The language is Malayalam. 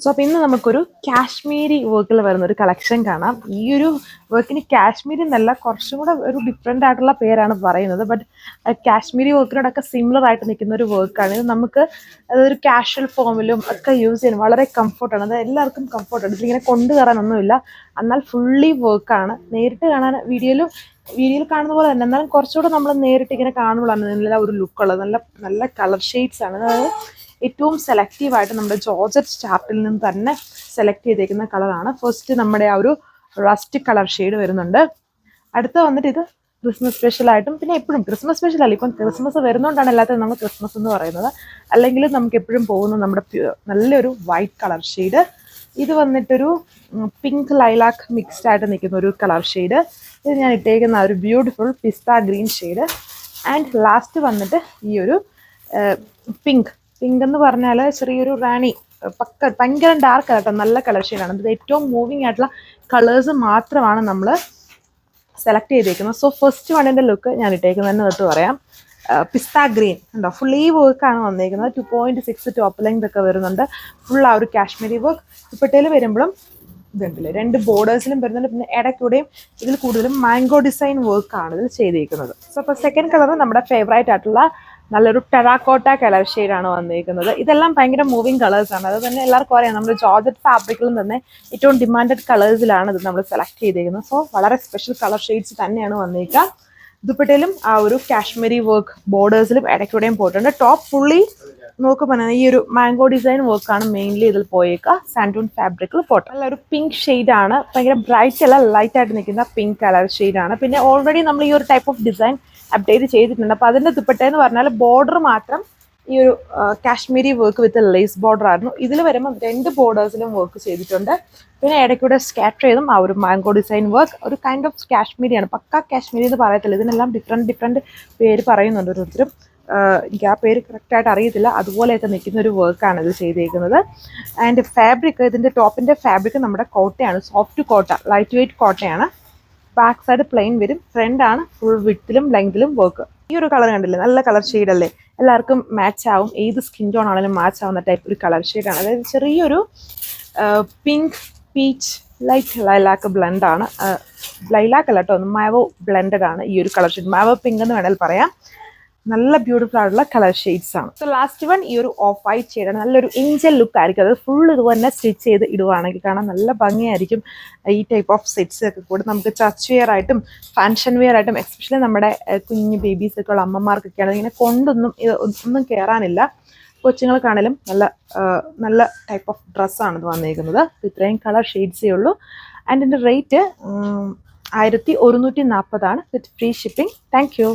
സോ അപ്പോൾ ഇന്ന് നമുക്കൊരു കാശ്മീരി വർക്കിൽ വരുന്ന ഒരു കളക്ഷൻ കാണാം. ഈ ഒരു വർക്കിന് കാശ്മീരി എന്നല്ല, കുറച്ചും കൂടെ ഒരു ഡിഫറെൻ്റ് ആയിട്ടുള്ള പേരാണ് പറയുന്നത്. ബട്ട് കാശ്മീരി വർക്കിനോടൊക്കെ സിമിലർ ആയിട്ട് നിൽക്കുന്ന ഒരു വർക്കാണ് ഇത്. നമുക്ക് അതൊരു കാഷ്വൽ ഫോമിലും ഒക്കെ യൂസ് ചെയ്യാൻ വളരെ കംഫർട്ടാണ്. അത് എല്ലാവർക്കും കംഫർട്ടാണ്. ഇതിലിങ്ങനെ കൊണ്ടുകയറാനൊന്നുമില്ല, എന്നാൽ ഫുള്ളി വർക്കാണ്. നേരിട്ട് കാണാൻ വീഡിയോയിൽ കാണുന്ന പോലെ തന്നെ, എന്നാലും കുറച്ചുകൂടെ നമ്മൾ നേരിട്ട് ഇങ്ങനെ കാണുമ്പോഴാണ് നല്ല ഒരു ലുക്കുള്ളത്. നല്ല നല്ല കളർ ഷെയ്ഡ്സ് ആണ്. അതായത് ഏറ്റവും സെലക്റ്റീവായിട്ട് നമ്മുടെ ജോർജറ്റ് ചാർട്ടിൽ നിന്ന് തന്നെ സെലക്ട് ചെയ്തേക്കുന്ന കളറാണ്. ഫസ്റ്റ് നമ്മുടെ ആ ഒരു റസ്റ്റ് കളർ ഷെയ്ഡ് വരുന്നുണ്ട്. അടുത്ത വന്നിട്ട് ഇത് ക്രിസ്മസ് സ്പെഷ്യലായിട്ടും, പിന്നെ എപ്പോഴും ക്രിസ്മസ് സ്പെഷ്യലല്ല, ഇപ്പം ക്രിസ്മസ് വരുന്നതുകൊണ്ടാണ് എല്ലാത്തിനും നമ്മൾ ക്രിസ്മസ് എന്ന് പറയുന്നത്. അല്ലെങ്കിൽ നമുക്ക് എപ്പോഴും പോകുന്ന നമ്മുടെ നല്ലൊരു വൈറ്റ് കളർ ഷെയ്ഡ്. ഇത് വന്നിട്ടൊരു പിങ്ക് ലൈലാക്ക് മിക്സ്ഡ് ആയിട്ട് നിൽക്കുന്ന ഒരു കളർ ഷെയ്ഡ്. ഇത് ഞാൻ ഇട്ടേക്കുന്ന ഒരു beautiful pista green shade. And last വന്നിട്ട് ഈ ഒരു പിങ്ക് എന്ന് പറഞ്ഞാൽ ചെറിയൊരു റാണി ഭയങ്കര ഡാർക്ക് ആട്ടോ, നല്ല കളർ ഷെയ്ഡാണ്. ഇത് ഏറ്റവും മൂവിങ് ആയിട്ടുള്ള കളേഴ്സ് മാത്രമാണ് നമ്മൾ സെലക്ട് ചെയ്തേക്കുന്നത്. സോ ഫസ്റ്റ് വണ്ണിൻ്റെ ലുക്ക് ഞാൻ ഇട്ടേക്കുന്നതെന്ന് തൊട്ട് പറയാം. പിസ്ത ഗ്രീൻ ഉണ്ടോ, ഫുള്ളി വർക്കാണ് വന്നേക്കുന്നത്. 2.6 ടോപ്പ് ലെങ്ത് ഒക്കെ വരുന്നുണ്ട്. ഫുൾ ആ ഒരു കാശ്മീരി വർക്ക്. ദുപ്പട്ടയിൽ വരുമ്പോഴും ഇതുണ്ടല്ലേ, 2 ബോർഡേഴ്സിലും വരുന്നുണ്ട്. പിന്നെ ഇടയ്ക്കൂടെയും ഇതിൽ കൂടുതലും മാംഗോ ഡിസൈൻ വർക്കാണ് ഇതിൽ ചെയ്തിരിക്കുന്നത്. സോ അപ്പോൾ സെക്കൻഡ് കളർ നമ്മുടെ ഫേവറേറ്റ് ആയിട്ടുള്ള നല്ലൊരു ടെറാക്കോട്ട കളർ ഷെയ്ഡാണ് വന്നിരിക്കുന്നത്. ഇതെല്ലാം ഭയങ്കര മൂവിങ് കളേഴ്സാണ്. അത് തന്നെ എല്ലാവർക്കും അറിയാം, നമ്മുടെ ജോർജറ്റ് ഫാബ്രിക്കിലും തന്നെ ഏറ്റവും ഡിമാൻഡഡ് കളേഴ്സിലാണ് ഇത് നമ്മൾ സെലക്ട് ചെയ്തിരിക്കുന്നത്. സോ വളരെ സ്പെഷ്യൽ കളർ ഷെയ്ഡ്സ് തന്നെയാണ് വന്നിരിക്കുക. ദുപ്പട്ടയിലും ആ ഒരു കാശ്മീരി വർക്ക് ബോർഡേഴ്സിലും ഇടയ്ക്കൂടെയും പോയിട്ടുണ്ട്. ടോപ്പ് ഫുള്ളി നോക്കുമ്പോൾ ഈ ഒരു മാംഗോ ഡിസൈൻ വർക്കാണ് മെയിൻലി ഇതിൽ പോയേക്കുക. സാൻഡൂൺ ഫാബ്രിക്കിൽ പോട്ടെ. നല്ലൊരു പിങ്ക് ഷെയ്ഡാണ്, ഭയങ്കര ബ്രൈറ്റ് അല്ല, ലൈറ്റ് ആയിട്ട് നിൽക്കുന്ന പിങ്ക് കളർ ഷെയ്ഡാണ്. പിന്നെ ഓൾറെഡി നമ്മൾ ഈ ഒരു ടൈപ്പ് ഓഫ് ഡിസൈൻ അപ്ഡേറ്റ് ചെയ്തിട്ടുണ്ട്. അപ്പോൾ അതിൻ്റെ ദുപ്പട്ടയെന്ന് പറഞ്ഞാൽ ബോർഡർ മാത്രം ഈ ഒരു Kashmiri work with lace border ആയിരുന്നു. ഇതിൽ വരുമ്പോൾ 2 ബോർഡേഴ്സിലും വർക്ക് ചെയ്തിട്ടുണ്ട്. പിന്നെ ഇടയ്ക്കൂടെ സ്കാറ്റർ ചെയ്തും ആ ഒരു മാംഗോ ഡിസൈൻ വർക്ക്. ഒരു കൈൻഡ് ഓഫ് കാശ്മീരിയാണ്, പക്ക കാശ്മീരി എന്ന് പറയത്തില്ല. ഇതിനെല്ലാം ഡിഫറെൻറ്റ് പേര് പറയുന്നുണ്ട് ഓരോരുത്തരും. എനിക്ക് ആ പേര് കറക്റ്റായിട്ട് അറിയത്തില്ല. അതുപോലെയൊക്കെ നിൽക്കുന്ന ഒരു വർക്കാണ് ഇത് ചെയ്തേക്കുന്നത്. ആൻഡ് ഫാബ്രിക്, ഇതിൻ്റെ ടോപ്പിൻ്റെ ഫാബ്രിക് നമ്മുടെ കോട്ടയാണ്, സോഫ്റ്റ് കോട്ട, ലൈറ്റ് വെയ്റ്റ് കോട്ടയാണ്. ബാക്ക് സൈഡ് പ്ലെയിൻ വരും. ഫ്രണ്ട് ആണ് ഫുൾ വിഡ്ത്തിലും ലെങ്തിലും വർക്ക്. ഈ ഒരു കളർ കണ്ടില്ലേ, നല്ല കളർ ഷെയ്ഡല്ലേ, എല്ലാവർക്കും മാച്ച് ആവും. ഏത് സ്കിൻ ടോൺ ആണെങ്കിലും മാച്ച് ആവുന്ന ടൈപ്പ് ഒരു കളർ ഷെയ്ഡാണ്. അതായത് ചെറിയൊരു പിങ്ക് പീച്ച് ലൈറ്റ് ലൈലാക്ക് ബ്ലെൻഡാണ്. ലൈലാക്ക് അല്ല കേട്ടോ, മാവോ ബ്ലെൻഡഡ് ആണ് ഈ ഒരു കളർ ഷെയ്ഡ്. മാവോ പിങ്ക് എന്ന് വേണമെങ്കിൽ പറയാം. നല്ല ബ്യൂട്ടിഫുൾ ആയിട്ടുള്ള കളർ ഷെയ്ഡ്സ് ആണ്. സോ ലാസ്റ്റ് വൺ ഈ ഒരു ഓഫ് വൈറ്റ് ഷെയ്ഡാണ്. നല്ലൊരു ഇഞ്ചൽ ലുക്ക് ആയിരിക്കും. അത് ഫുൾ ഇതുപോലെ സ്റ്റിച്ച് ചെയ്ത് ഇടുവാണെങ്കിൽ കാണാൻ നല്ല ഭംഗിയായിരിക്കും. ഈ ടൈപ്പ് ഓഫ് സെറ്റ്സ് ഒക്കെ കൂടെ നമുക്ക് ചർച്ച് വെയർ ആയിട്ടും ഫാൻഷൻ വെയർ ആയിട്ടും, എസ്പെഷ്യലി നമ്മുടെ കുഞ്ഞു ബേബീസൊക്കെ ഉള്ള അമ്മമാർക്കൊക്കെയാണ് ഇങ്ങനെ ഒന്നും കയറാനില്ല. കൊച്ചുങ്ങൾക്കാണെങ്കിലും നല്ല ടൈപ്പ് ഓഫ് ഡ്രസ്സാണ് ഇത് വന്നിരിക്കുന്നത്. ഇത്രയും കളർ ഷെയ്ഡ്സേ ഉള്ളൂ. ആൻഡ് ഇതിൻ്റെ rate 1140 with free shipping. Thank you.